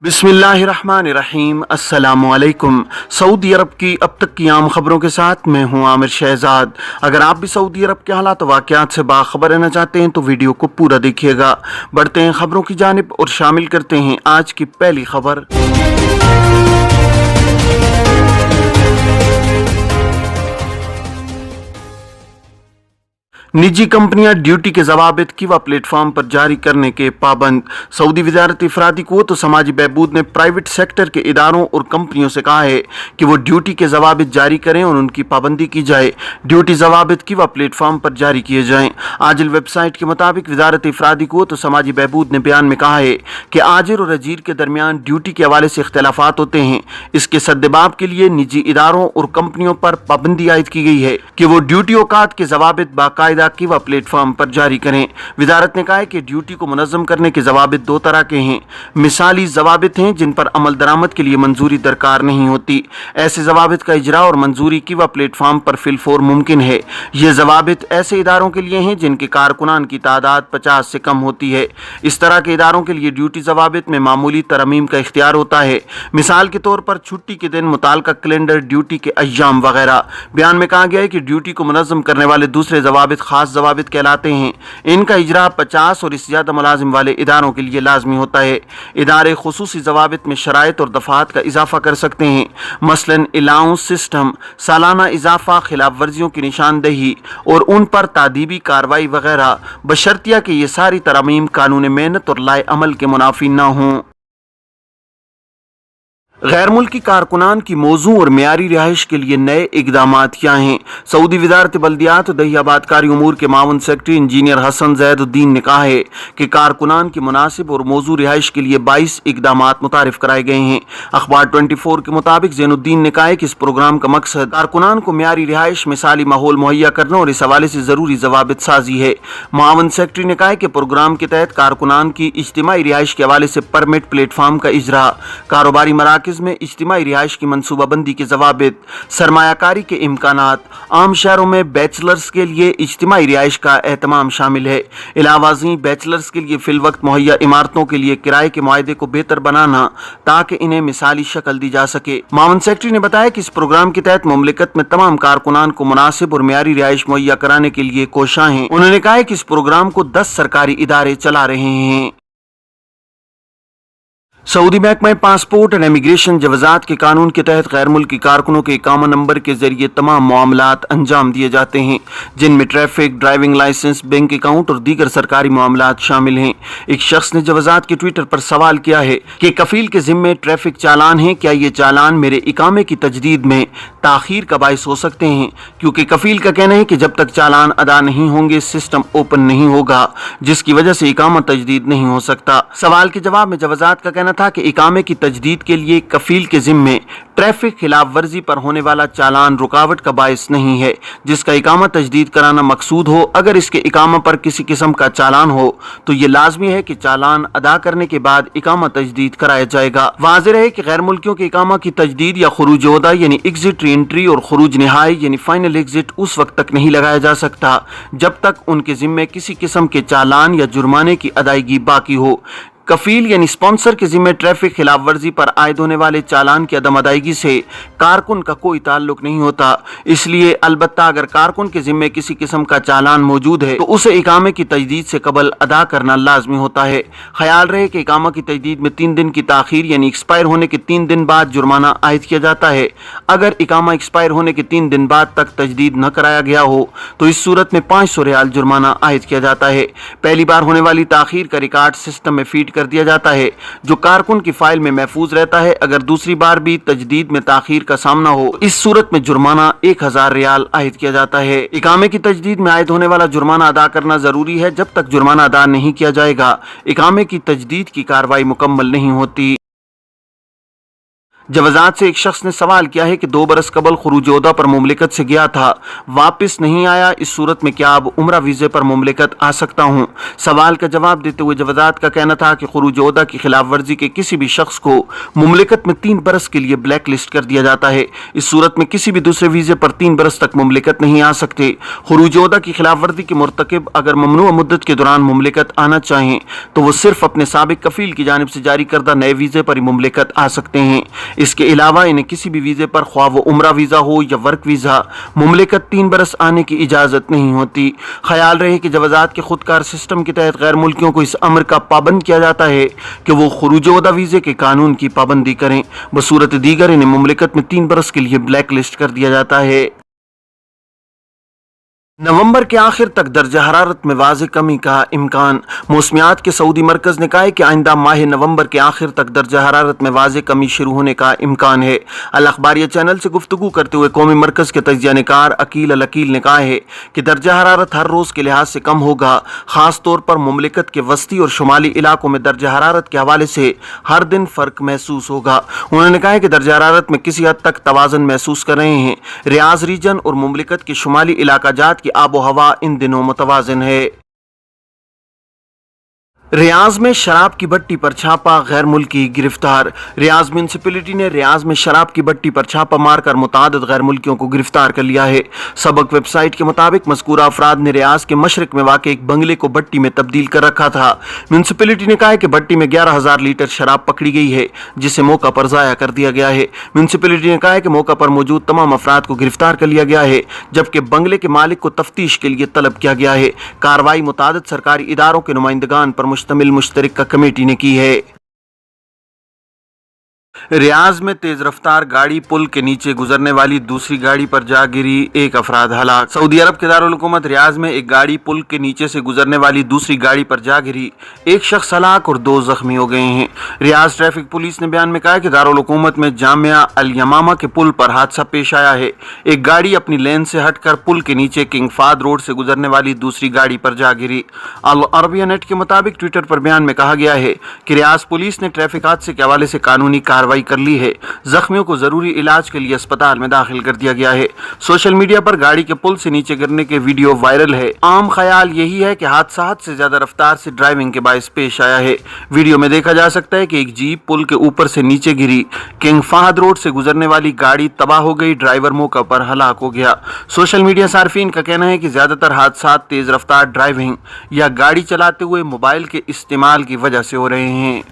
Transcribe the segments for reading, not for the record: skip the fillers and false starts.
बिस्मिल्लाहिर्रहमानिर्रहीम। अस्सलामुअलैकुम। सऊदी अरब की अब तक की आम खबरों के साथ मैं हूं आमिर शहजाद। अगर आप भी सऊदी अरब के हालात वाक़यात से बाखबर रहना चाहते हैं तो वीडियो को पूरा देखिएगा। बढ़ते हैं खबरों की जानिब और शामिल करते हैं आज की पहली खबर। निजी कंपनियां ड्यूटी के ज़वाबित किवा प्लेटफॉर्म पर जारी करने के पाबंद। सऊदी वज़ारत इफ़रादी क़ुव्वत व समाजी बहबूद ने प्राइवेट सेक्टर के इदारों और कंपनियों से कहा है कि वो ड्यूटी के ज़वाबित जारी करें और उनकी पाबंदी की जाए। ड्यूटी ज़वाबित किवा प्लेटफॉर्म पर जारी किए जाएँ। आजिल वेबसाइट के मुताबिक वज़ारत इफ़रादी क़ुव्वत व समाजी बहबूद ने बयान में कहा है कि आजिर और अजीर के दरमियान ड्यूटी के हवाले से इख्तलाफात होते हैं। इसके सद्देबाब के लिए निजी इदारों और कंपनियों पर पाबंदी आयद की गई है कि वो ड्यूटी औकात के ज़वाबित बाकायदा किवा प्लेटफॉर्म पर जारी करें। वजारत ने कहा है कि ड्यूटी को मुनज़्ज़म करने के ज़वाबित दो तरह के हैं। मिसाली ज़वाबित हैं जिन पर अमल दरामद के लिए मंजूरी दरकार नहीं होती। ऐसे ज़वाबित का इजरा और मंजूरी किवा प्लेटफॉर्म पर फिलफोर मुमकिन है। ये ज़वाबित ऐसे इदारों के लिए हैं जिनके कारकुनान की तादाद 50 से कम होती है। इस तरह के इदारों के लिए ड्यूटी ज़वाबित में मामूली तरमीम का इख्तियार होता है। मिसाल के तौर पर छुट्टी के दिन, मुताल्लिका कैलेंडर, ड्यूटी के अय्याम वगैरह। बयान में कहा गया है कि ड्यूटी को मुनज़्ज़म करने वाले दूसरे ज़वाबित खास ज़वाबित कहलाते हैं। इनका इजरा 50 और इससे ज़्यादा मुलाजिम वाले इदारों के लिए लाजमी होता है। इदारे खुसूसी ज़वाबित में शराइत और दफ़ात का इजाफा कर सकते हैं, मसलन अलाउंस सिस्टम, सालाना इजाफा, खिलाफ वर्जियों की निशानदही और उन पर तादीबी कार्रवाई वगैरह, बशर्तिया कि ये सारी तरमीम कानून मेहनत और लाए अमल के मुनाफी न हों। गैर मुल्की कारकुनान की मौजू और मेयारी रिहाइश के लिए नए इकदामात क्या हैं? सऊदी वज़ारत बल्दियात और दही आबादकारी उमूर के मावन सेक्रेटरी इंजीनियर हसन ज़ैदुद्दीन ने कहा है कि कारकुनान की मुनासिब और मौजू रिहाइश के लिए 22 इकदामात मुतारिफ कराए गए हैं। अखबार 24 के मुताबिक ज़ैनुद्दीन ने कहा है कि इस प्रोग्राम का मकसद कारकुनान को मेयारी रिहाइश, मिसाली माहौल मुहैया करना और इस हवाले से ज़रूरी ज़वाबित साजी है। मावन सेक्रेटरी ने कहा है कि प्रोग्राम के तहत कारकुनान की इज्तिमाई रिहाइश के हवाले से परमिट प्लेटफार्म का इजरा, कारोबारी मराकज़ में इज्तिमाई रिहाइश की मनसूबाबंदी के ज़वाबित, सरमायाकारी के इम्कानात, आम शहरों में बैचलर्स के लिए इज्तिमाई रिहाइश का एहतमाम शामिल है। इलावाज़ी बैचलर्स के लिए फिल वक्त मुहैया इमारतों के लिए किराए के मुआहदे को बेहतर बनाना ताकि इन्हें मिसाली शक्ल दी जा सके। मावन सेक्रेटरी ने बताया कि इस प्रोग्राम के तहत मुमलिकत में तमाम कारकुनान को मुनासिब और मेयारी रिहाइश मुहैया कराने के लिए कोशां हैं। उन्होंने कहा है कि इस प्रोग्राम को 10 सरकारी इदारे चला रहे हैं। सऊदी महकमा पासपोर्ट और इमिग्रेशन जवाज़ात के कानून के तहत गैर मुल्की कारकुनों के इकामा नंबर के जरिए तमाम मामलात अंजाम दिए जाते हैं, जिनमें traffic, driving licence, bank account और दीगर सरकारी मामलात शामिल हैं। एक शख्स ने जवाज़ात के ट्विटर पर सवाल किया है कि कफील के जिम्मे ट्रैफिक चालान हैं, क्या ये चालान मेरे इकामे की तजदीद में ताखीर का बाइस हो सकते हैं? क्योंकि कफील का कहना है कि जब तक चालान अदा नहीं होंगे सिस्टम ओपन नहीं होगा, जिसकी वजह से इकामा तजदीद नहीं हो सकता। सवाल के जवाब में जवाज़ात का कहना था कि इकामे की तजदीद के लिए कफील के जिम्मे ट्रैफिक खिलाफ वर्जी पर होने वाला चालान रुकावट का बायस नहीं है, जिसका इकामा तजदीद कराना मकसूद हो। अगर इसके इकामा पर किसी किस्म का चालान हो तो ये लाजमी है कि चालान अदा करने के बाद इकामा तजदीद कराया जाएगा। वाज़ेह है कि गैर मुल्कियों के इकामा की तजदीद या खुरूज ओहदा यानी एग्जिट री एंट्री और खुरूज निहाई यानी फाइनल एग्जिट उस वक्त तक नहीं लगाया जा सकता जब तक उनके जिम्मे किसी किस्म के चालान या जुर्माने की अदायगी बाकी हो। कफील यानी स्पॉन्सर के जिम्मे ट्रैफिक खिलाफ वर्जी पर आयद होने वाले चालान की अदम अदायगी से कारकुन का कोई ताल्लुक नहीं होता। इसलिए अलबत्ता अगर कारकुन के जिम्मे किसी किस्म का चालान मौजूद है तो उसे इकामे की तजदीद से कबल अदा करना लाजमी होता है। ख्याल रहे कि इकामा की तजदीद में 3 दिन की ताखीर यानी एक्सपायर होने के 3 दिन बाद जुर्माना आयद किया जाता है। अगर इकामा एक्सपायर होने के 3 दिन बाद तक तजदीद न कराया गया हो तो इस सूरत में 500 रियाल जुर्माना आयद किया जाता है। पहली बार होने वाली ताखीर का रिकॉर्ड सिस्टम में फीड कर दिया जाता है, जो कारकुन की फाइल में महफूज रहता है। अगर दूसरी बार भी तजदीद में ताखीर का सामना हो, इस सूरत में जुर्माना 1000 रियाल आयद किया जाता है। इकामे की तजदीद में आयद होने वाला जुर्माना अदा करना जरूरी है। जब तक जुर्माना अदा नहीं किया जाएगा, इकामे की तजदीद की कार्रवाई मुकम्मल नहीं होती। जवाजात से एक शख्स ने सवाल किया है कि 2 बरस कबल खुरूज ओहदा पर मुमलिकत से गया था, वापस नहीं आया, इस सूरत में क्या अब उम्रा वीज़े पर मुमलिकत आ सकता हूँ। सवाल का जवाब देते हुए जवाजात का कहना था कि खुरूज ओहदा की खिलाफ वर्जी के किसी भी शख्स को मुमलिकत में 3 बरस के लिए ब्लैक लिस्ट कर दिया जाता है। इस सूरत में किसी भी दूसरे वीज़े पर 3 बरस तक मुमलिकत नहीं आ सकते। खुरूज ओहदा की खिलाफ वर्जी के मुर्तकिब अगर ममनुआ मुद्दत के दौरान मुमलिकत आना चाहें तो वो सिर्फ अपने साबिक कफील की जानिब से जारी करदा नए वीज़े पर ही मुमलिकत आ सकते हैं। इसके अलावा इन्हें किसी भी वीज़े पर ख्वाह वो उम्रा वीज़ा हो या वर्क वीज़ा मुमलिकत 3 बरस आने की इजाज़त नहीं होती। ख्याल रहे कि जवाजात के खुदकार सिस्टम के तहत गैर मुल्कियों को इस अमर का पाबंद किया जाता है कि वो खुरूज ओहदा वीज़े के कानून की पाबंदी करें। बसूरत दीगर इन्हें मुमलिकत में 3 बरस के लिए ब्लैक लिस्ट कर दिया जाता है। नवंबर के आखिर तक दर्जा हरारत में वाज़ेह कमी का इम्कान। मौसमियात के सऊदी मरकज़ ने कहा है कि आइंदा माह नवंबर के आखिर तक दर्जा हरारत में वाज़ेह कमी शुरू होने का इम्कान है। अल अखबारिया चैनल से गुफ्तगू करते हुए कौमी मरकज़ के तजिया निकार अकील अल अकील ने कहा है कि दर्जा हरारत हर रोज़ के लिहाज से कम होगा। ख़ास तौर पर मुमलिकत के वस्ती और शुमाली इलाकों में दर्जा हरारत के हवाले से हर दिन फ़र्क महसूस होगा। उन्होंने कहा है कि दर्जा हरारत में किसी हद तक तवाज़न महसूस कर रहे हैं। रियाज रीजन और मुमलिकत के शुमाली इलाका जात की आबो हवा इन दिनों मुतवाज़िन है। रियाज में शराब की भट्टी पर छापा, गैर मुल्की गिरफ्तार। रियाज म्यूनसिपलिटी ने रियाज में शराब की भट्टी पर छापा मारकर मुतादिद गैर मुल्कियों को गिरफ्तार कर लिया है। सबक वेबसाइट के मुताबिक मज़कूरा अफराद ने रियाज के मशरक में वाक़ एक बंगले को भट्टी में तब्दील कर रखा था। म्यूनसिपलिटी ने कहा है कि भट्टी में 11,000 लीटर शराब पकड़ी गई है, जिसे मौका पर ज़ाया कर दिया गया है। म्यूनसिपलिटी ने कहा है कि मौका पर मौजूद तमाम अफराद को गिरफ्तार कर लिया गया है, जबकि बंगले के मालिक को तफ्तीश के लिए तलब किया गया है। कार्रवाई मुतादिद सरकारी इदारों के नुमाइंदगान पर मुश्तमिल मुश्तरका कमेटी ने की है। रियाज में तेज रफ्तार गाड़ी पुल के नीचे गुजरने वाली दूसरी गाड़ी पर जा गिरी, 1 अफराद हलाक। सऊदी अरब के दारुल हुकूमत रियाज में एक गाड़ी पुल के नीचे से गुजरने वाली दूसरी गाड़ी पर जा गिरी, 1 शख्स हलाक और 2 जख्मी हो गए हैं। रियाज ट्रैफिक पुलिस ने बयान में कहा कि दारुल हुकूमत में जामिया अल यमामा के पुल पर हादसा पेश आया है। एक गाड़ी अपनी लेन से हटकर पुल के नीचे किंग फाद रोड से गुजरने वाली दूसरी गाड़ी पर जा गिरी। अल अरबिया नेट के मुताबिक ट्विटर पर बयान में कहा गया है कि रियाज पुलिस ने ट्रैफिक हादसे के हवाले से कानूनी कार्रवाई कर ली है। जख्मियों को जरूरी इलाज के लिए अस्पताल में दाखिल कर दिया गया है। सोशल मीडिया पर गाड़ी के पुल से नीचे गिरने के वीडियो वायरल है। आम ख्याल यही है कि हादसा हद से ज्यादा रफ्तार से ड्राइविंग के बायस पेश आया है। वीडियो में देखा जा सकता है कि एक जीप पुल के ऊपर से नीचे गिरी, किंग फाहद रोड से गुजरने वाली गाड़ी तबाह हो गई, ड्राइवर मौका पर हलाक हो गया। सोशल मीडिया सार्फिन का कहना है कि ज्यादातर हादसा तेज रफ्तार ड्राइविंग या गाड़ी चलाते हुए मोबाइल के इस्तेमाल की वजह से हो रहे हैं।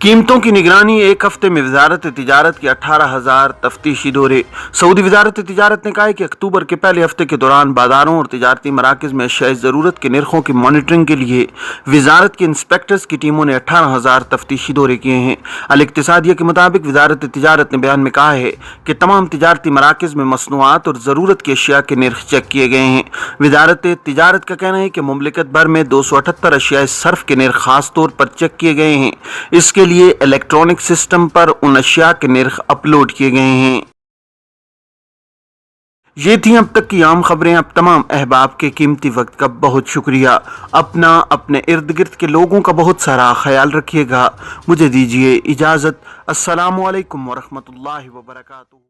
कीमतों की निगरानी, 1 हफ्ते में वजारत तिजारत की 18,000 तफ्तीशी दौरे। सऊदी वजारत तिजारत ने कहा है कि अक्टूबर के पहले हफ्ते के दौरान बाजारों और तिजारती मराकज़ में अशियाए ज़रूरत के नरखों की मॉनिटरिंग के लिए वजारत के इंस्पेक्टर्स की टीमों ने 18,000 तफ्तीशी दौरे किए हैं। अल इक्तिसादिया के मुताबिक वजारत तिजारत ने बयान में कहा है कि तमाम तिजारती मराकज़ में मसनूआत और ज़रूरत की अशिया के नर्ख चेक किए गए हैं। वजारत तिजारत का कहना है कि मुमलिकत भर में 278 अशियाए सर्फ के नर्ख खास तौर पर चेक किए गए हैं। इसके लिए इलेक्ट्रॉनिक सिस्टम पर उन अशिया के नर्ख अपलोड किए गए हैं। ये थी अब तक की आम खबरें। अब तमाम अहबाब के कीमती वक्त का बहुत शुक्रिया। अपना, अपने इर्द गिर्द के लोगों का बहुत सारा ख्याल रखिएगा। मुझे दीजिए इजाज़त। अस्सलामु अलैकुम वरहमतुल्लाहि वबरकातुहू।